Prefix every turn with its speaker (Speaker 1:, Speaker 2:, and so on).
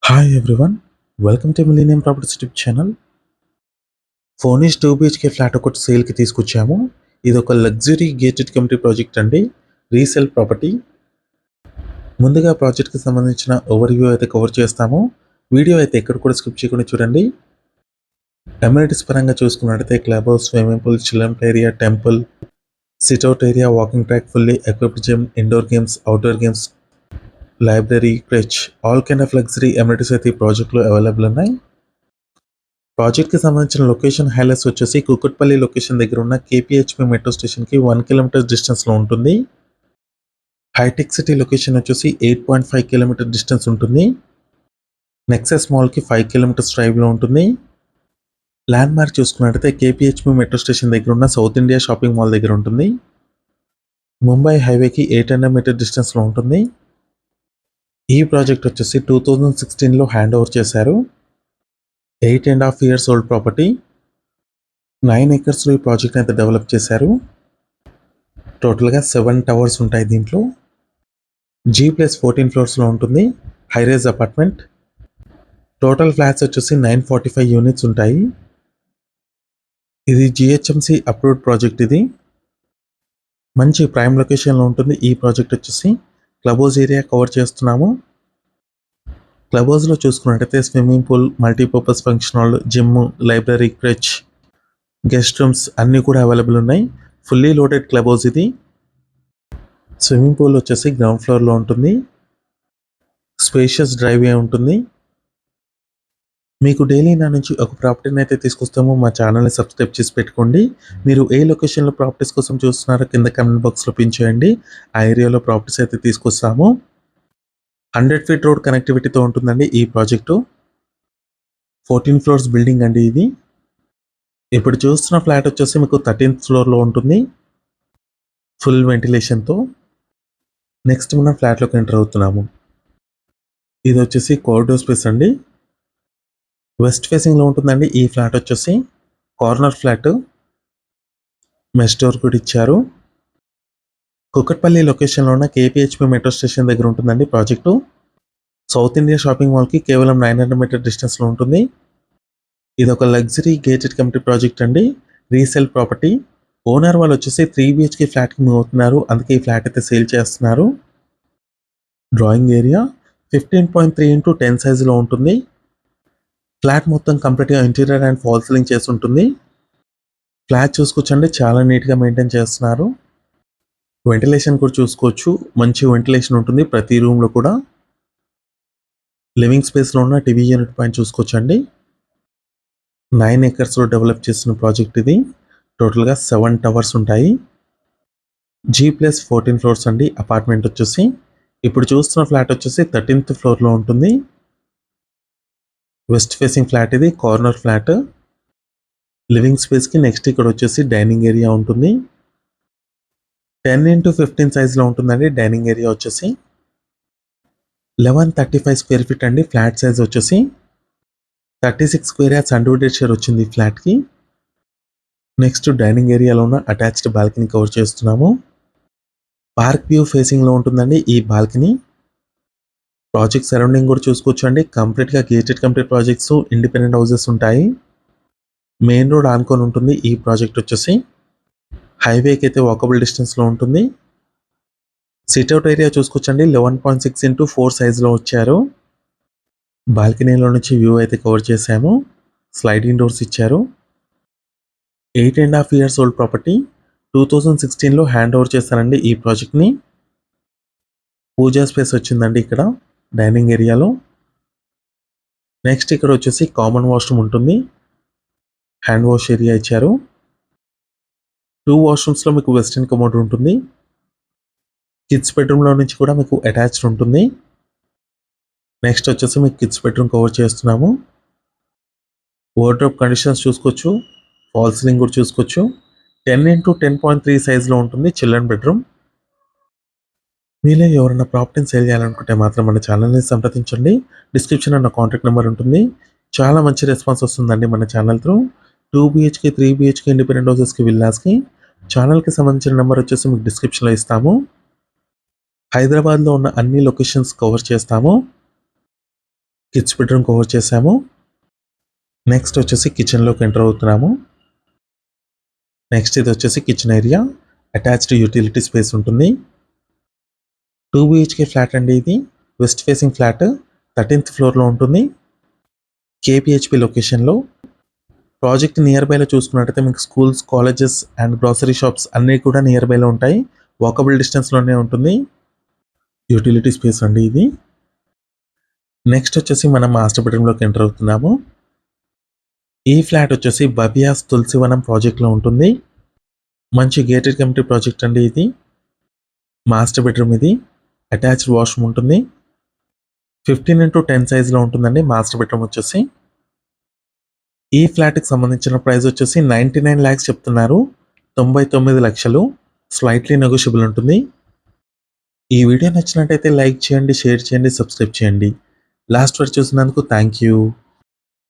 Speaker 1: Hi everyone, welcome to Millennium Properties YouTube channel. Furnished 2 BHK flat ఒకటి సేల్కి తీసుకొచ్చాము. ఇది ఒక లగ్జరీ గేటెడ్ కమ్యూనిటీ ప్రాజెక్ట్ అండి, రీసేల్ ప్రాపర్టీ. ముందుగా ప్రాజెక్ట్కి సంబంధించిన ఓవర్వ్యూ అయితే కవర్ చేస్తాము. వీడియో అయితే ఎక్కడ కూడా స్కిప్ చేయకుండా చూడండి. అమ్యూనిటీస్ పరంగా చూసుకున్నట్టయితే clubhouse, swimming pool, children area, temple, sit out area, walking track, fully equipped gym, indoor games, outdoor games, library, creche, all kind of luxury amenities అయితే ఈ ప్రాజెక్ట్లో అవైలబుల్ ఉన్నాయి. ప్రాజెక్ట్కి సంబంధించిన లొకేషన్ హైలైట్స్ వచ్చేసి కుకట్పల్లి లొకేషన్ దగ్గర ఉన్న KPHB మెట్రో స్టేషన్కి 1 కిలోమీటర్ డిస్టెన్స్లో ఉంటుంది. హైటెక్ సిటీ లొకేషన్ వచ్చేసి 8.5 కిలోమీటర్ డిస్టెన్స్ ఉంటుంది. నెక్సెస్ మాల్కి 5 కిలోమీటర్స్ డ్రైవ్లో ఉంటుంది. ల్యాండ్ మార్క్ చూసుకున్నట్టయితే KPHB మెట్రో స్టేషన్ దగ్గర ఉన్న సౌత్ ఇండియా షాపింగ్ మాల్ దగ్గర ఉంటుంది. ముంబై హైవేకి 800 మీటర్ డిస్టెన్స్లో ఉంటుంది. ఈ ప్రాజెక్ట్ వచ్చేసి 2016లో హ్యాండ్ ఓవర్ చేశారు. 8.5 years ఓల్డ్ ప్రాపర్టీ. 9 acresలో ఈ ప్రాజెక్ట్ అయితే డెవలప్ చేశారు. టోటల్గా 7 టవర్స్ ఉంటాయి దీంట్లో. G+14 ఫ్లోర్స్లో ఉంటుంది. High-rise apartment. టోటల్ ఫ్లాట్స్ వచ్చేసి 945 యూనిట్స్ ఉంటాయి. ఇది GHMC అప్రూవ్డ్ ప్రాజెక్ట్. ఇది మంచి ప్రైమ్ లొకేషన్లో ఉంటుంది. ఈ ప్రాజెక్ట్ వచ్చేసి క్లబ్ హౌస్ ఏరియా కవర్ చేస్తున్నాము. క్లబ్ హౌస్లో చూసుకున్నట్టయితే swimming pool, multipurpose function hall, gym, library, creche, guest rooms అన్నీ కూడా అవైలబుల్ ఉన్నాయి. ఫుల్లీ లోడెడ్ క్లబ్ హౌస్ ఇది. స్విమ్మింగ్ పూల్ వచ్చేసి గ్రౌండ్ ఫ్లోర్లో ఉంటుంది. స్పేషియస్ డ్రైవే ఉంటుంది. మీకు డైలీ నా నుంచి ఒక ప్రాపర్టీని అయితే తీసుకొస్తాము. మా ఛానల్ని సబ్స్క్రైబ్ చేసి పెట్టుకోండి. మీరు ఏ లొకేషన్లో ప్రాపర్టీస్ కోసం చూస్తున్నారో కింద కమెంట్ బాక్స్లో పిన్ చేయండి. ఆ ఏరియాలో ప్రాపర్టీస్ అయితే తీసుకొస్తాము. 100 feet రోడ్ కనెక్టివిటీతో ఉంటుందండి ఈ ప్రాజెక్టు. 14 floors బిల్డింగ్ అండి ఇది. ఇప్పుడు చూస్తున్న ఫ్లాట్ వచ్చేసి మీకు 13th ఫ్లోర్లో ఉంటుంది, ఫుల్ వెంటిలేషన్తో. నెక్స్ట్ మనం ఫ్లాట్లోకి ఎంటర్ అవుతున్నాము. ఇది వచ్చేసి కారిడార్ స్పేస్ అండి, వెస్ట్ ఫేసింగ్లో ఉంటుందండి ఈ ఫ్లాట్ వచ్చేసి. కార్నర్ ఫ్లాట్, మెష్ డోర్ కూడా ఇచ్చారు. కుకట్పల్లి లొకేషన్లో ఉన్న KPHB మెట్రో స్టేషన్ దగ్గర ఉంటుందండి ప్రాజెక్టు. సౌత్ ఇండియా షాపింగ్ మాల్కి కేవలం 900 మీటర్ డిస్టెన్స్లో ఉంటుంది. ఇది ఒక లగ్జరీ గేటెడ్ కమ్యూనిటీ ప్రాజెక్ట్ అండి, రీసేల్ ప్రాపర్టీ. ఓనర్ వాళ్ళు వచ్చేసి 3 BHK ఫ్లాట్కి మూవ్ అవుతున్నారు, అందుకే ఈ ఫ్లాట్ అయితే సేల్ చేస్తున్నారు. డ్రాయింగ్ ఏరియా 15.3x10 సైజులో ఉంటుంది. ఫ్లాట్ మొత్తం కంప్లీట్గా ఇంటీరియర్ అండ్ ఫాల్ సీలింగ్ చేసి ఉంటుంది. ఫ్లాట్ చూసుకోవచ్చండి, చాలా నీట్గా మెయింటైన్ చేస్తున్నారు. వెంటిలేషన్ కూడా చూసుకోవచ్చు, మంచి వెంటిలేషన్ ఉంటుంది ప్రతి రూమ్లో కూడా. లివింగ్ స్పేస్లో ఉన్న టీవీ యూనిట్ పాయింట్ చూసుకోవచ్చండి. 9 acresలో డెవలప్ చేసిన ప్రాజెక్ట్ ఇది. టోటల్గా 7 టవర్స్ ఉంటాయి. G+14 ఫ్లోర్స్ అండి అపార్ట్మెంట్ వచ్చేసి. ఇప్పుడు చూస్తున్న ఫ్లాట్ వచ్చేసి 13th ఫ్లోర్లో ఉంటుంది. వెస్ట్ ఫేసింగ్ ఫ్లాట్ ఇది, కార్నర్ ఫ్లాట్. లివింగ్ స్పేస్కి నెక్స్ట్ ఇక్కడ వచ్చేసి డైనింగ్ ఏరియా ఉంటుంది. 10x15 సైజ్లో ఉంటుందండి డైనింగ్ ఏరియా వచ్చేసి. 1135 square feet అండి ఫ్లాట్ సైజ్ వచ్చేసి. 36 square yards అన్డివైడెడ్ షేర్ వచ్చింది ఈ ఫ్లాట్కి. నెక్స్ట్ డైనింగ్ ఏరియాలో ఉన్న అటాచ్డ్ బాల్కనీ కవర్ చేస్తున్నాము. పార్క్ వ్యూ ఫేసింగ్లో ఉంటుందండి ఈ బాల్కనీ. ప్రాజెక్ట్ సరౌండింగ్ కూడా చూసుకోవచ్చండి, కంప్లీట్గా gated community projects, independent houses ఉంటాయి. మెయిన్ రోడ్ ఆనుకొని ఉంటుంది ఈ ప్రాజెక్ట్ వచ్చేసి. హైవేకి అయితే వాకబుల్ డిస్టెన్స్లో ఉంటుంది. సిట్అవుట్ ఏరియా చూసుకోవచ్చండి, 11.6x4 సైజులో వచ్చారు. బాల్కనీలో నుంచి వ్యూ అయితే కవర్ చేశాము. స్లైడింగ్ డోర్స్ ఇచ్చారు. 8.5 years ఓల్డ్ ప్రాపర్టీ. 2016లో హ్యాండ్ ఓవర్ చేస్తారండి ఈ ప్రాజెక్ట్ని. పూజా స్పేస్ వచ్చిందండి ఇక్కడ డైనింగ్ ఏరియాలో. నెక్స్ట్ ఇక్కడ వచ్చేసి కామన్ వాష్రూమ్ ఉంటుంది, హ్యాండ్ వాష్ ఏరియా ఇచ్చారు. 2 వాష్రూమ్స్లో మీకు వెస్టర్న్ కమోడ్ ఉంటుంది. కిడ్స్ బెడ్రూమ్లో నుంచి కూడా మీకు అటాచ్డ్ ఉంటుంది. నెక్స్ట్ వచ్చేసి మీకు కిడ్స్ బెడ్రూమ్ కవర్ చేస్తున్నాము. వార్డ్రోబ్ కండిషన్స్ చూసుకోవచ్చు, ఫాల్ సీలింగ్ కూడా చూసుకోవచ్చు. 10x10.3 సైజ్లో ఉంటుంది చిల్డ్రన్ బెడ్రూమ్. మీలో ఎవరైనా ప్రాపర్టీని సేల్ చేయాలనుకుంటే మాత్రం మన ఛానల్ని సంప్రదించండి. డిస్క్రిప్షన్లో నా కాంటాక్ట్ నెంబర్ ఉంటుంది. చాలా మంచి రెస్పాన్స్ వస్తుందండి మన channel through. 2 BHK 3 BHK independent హౌసెస్కి, విల్లాస్కి. ఛానల్కి సంబంధించిన నెంబర్ వచ్చేసి మీకు డిస్క్రిప్షన్లో ఇస్తాము. హైదరాబాద్లో ఉన్న అన్ని లొకేషన్స్ కవర్ చేస్తాము. కిడ్స్ బెడ్రూమ్ కవర్ చేసాము. నెక్స్ట్ వచ్చేసి కిచెన్లోకి ఎంటర్ అవుతున్నాము. నెక్స్ట్ ఇది వచ్చేసి kitchen area, attached utility space ఉంటుంది. 2 BHK ఫ్లాట్ అండి. ఇది వెస్ట్ ఫేసింగ్ ఫ్లాట్, 13th ఫ్లోర్లో ఉంటుంది. KPHB లొకేషన్లో. ప్రాజెక్ట్ నియర్ బైలో చూసుకున్నట్టయితే మీకు schools, colleges and grocery shops అన్నీ కూడా నియర్ బైలో ఉంటాయి. వాకబుల్ డిస్టెన్స్లోనే ఉంటుంది. యూటిలిటీ స్పేస్ అండి ఇది. నెక్స్ట్ వచ్చేసి మనం మాస్టర్ బెడ్రూమ్లోకి ఎంటర్ అవుతున్నాము. ఈ ఫ్లాట్ వచ్చేసి బబియాస్ తులసివనం ప్రాజెక్ట్లో ఉంటుంది. మంచి గేటెడ్ కమ్యూనిటీ ప్రాజెక్ట్ అండి ఇది. మాస్టర్ బెడ్రూమ్ ఇది, అటాచ్డ్ వాష్రూమ్ ఉంటుంది. 15x10 సైజులో ఉంటుందండి మాస్టర్ బెడ్రూమ్ వచ్చేసి. ఈ ఫ్లాట్కి సంబంధించిన ప్రైస్ వచ్చేసి 99 lakhs చెప్తున్నారు. 99 లక్షలు. స్లైట్లీ నెగోషియబుల్ ఉంటుంది. ఈ వీడియో నచ్చినట్టయితే లైక్ చేయండి, షేర్ చేయండి, సబ్స్క్రైబ్ చేయండి. లాస్ట్ వరకు చూసినందుకు థ్యాంక్ యూ.